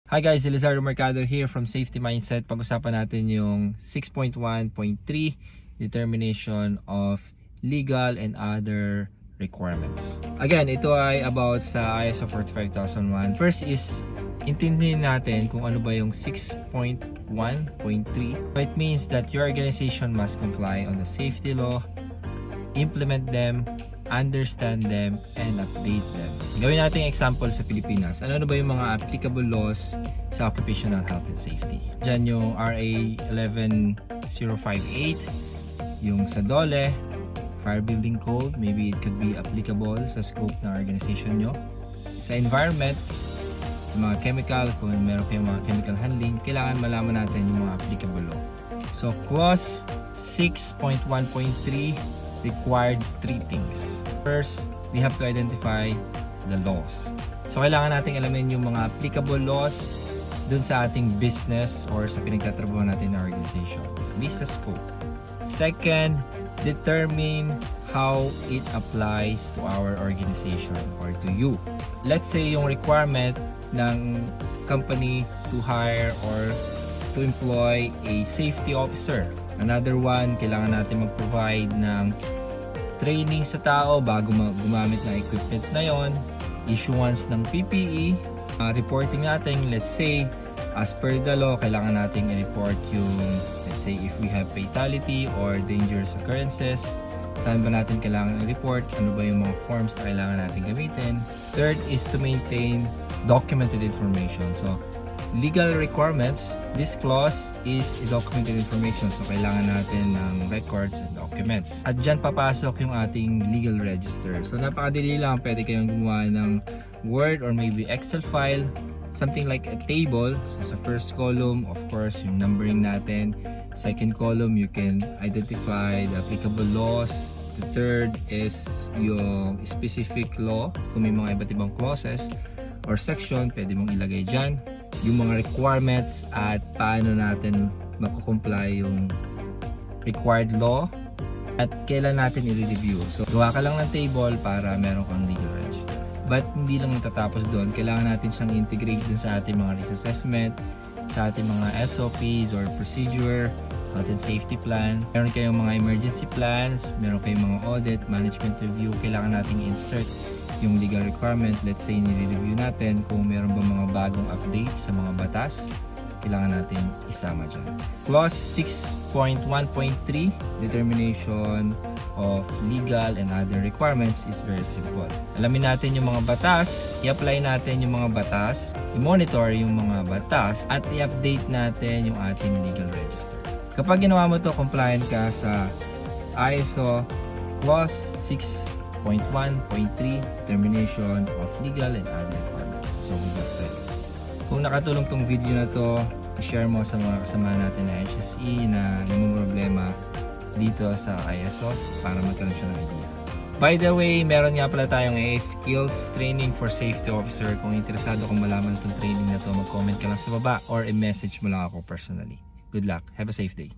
Hi guys, Elizardo Mercado here from Safety Mindset. Pag-usapan natin yung 6.1.3 determination of legal and other requirements. Again, ito ay about sa ISO 45001. First is intindihin natin kung ano ba yung 6.1.3. It means that your organization must comply on the safety law, implement them, understand them, and update them. Gawin natin example sa Pilipinas. Ano ba yung mga applicable laws sa occupational health and safety? Diyan yung RA 11058, yung sa DOLE, Fire Building Code, maybe it could be applicable sa scope ng organization nyo. Sa environment, mga chemical, kung meron kayong mga chemical handling, kailangan malaman natin yung mga applicable law. So, clause 6.1.3 required three things. First, we have to identify the laws. So, kailangan nating alamin yung mga applicable laws dun sa ating business or sa pinagtatrabaho natin na organization. Business scope. Second, determine how it applies to our organization or to you. Let's say yung requirement ng company to hire or to employ a safety officer. Another one, kailangan natin mag-provide ng training sa tao bago gumamit ng equipment na yon, issuance ng PPE, reporting natin, let's say, as per the law, kailangan nating i-report yung, let's say, if we have fatality or dangerous occurrences, saan ba natin kailangan i-report, ano ba yung mga forms na kailangan natin gamitin. Third is to maintain documented information. So, legal requirements, this clause is documented information. So, kailangan natin ng records and documents. At dyan papasok yung ating legal register. So, napakadali lang. Pwede kayong gumawa ng Word or maybe Excel file. Something like a table. So, sa first column, of course, yung numbering natin. Second column, you can identify the applicable laws. The third is yung specific law. Kung may mga iba't ibang clauses or section, pwede mong ilagay dyan yung mga requirements at paano natin makukomply yung required law at kailan natin i-review. So, gawa ka lang ng table para meron kang legal register. But hindi lang natatapos doon. Kailangan natin siyang integrate dun sa ating mga risk assessment, sa ating mga SOPs or procedure, health and safety plan. Meron kayong mga emergency plans, meron kayong mga audit, management review. Kailangan nating insert yung legal requirement. Let's say, nire-review natin kung meron ba mga bagong updates sa mga batas, kailangan natin isama dyan. Clause 6.1.3, determination of legal and other requirements is very simple. Alamin natin yung mga batas, i-apply natin yung mga batas, i-monitor yung mga batas, at i-update natin yung ating legal register. Kapag ginawa mo to, compliant ka sa ISO Clause 6.1.3 determination of legal and other requirements. So, with that said, kung nakatulong tong video na to, i-share mo sa mga kasama natin na HSE na namumroblema dito sa ISO para magkaroon siya ng idea. By the way, meron nga pala tayong skills training for safety officer. Kung interesado kung malaman itong training na to, mag-comment ka lang sa baba or i-message mo lang ako personally. Good luck. Have a safe day.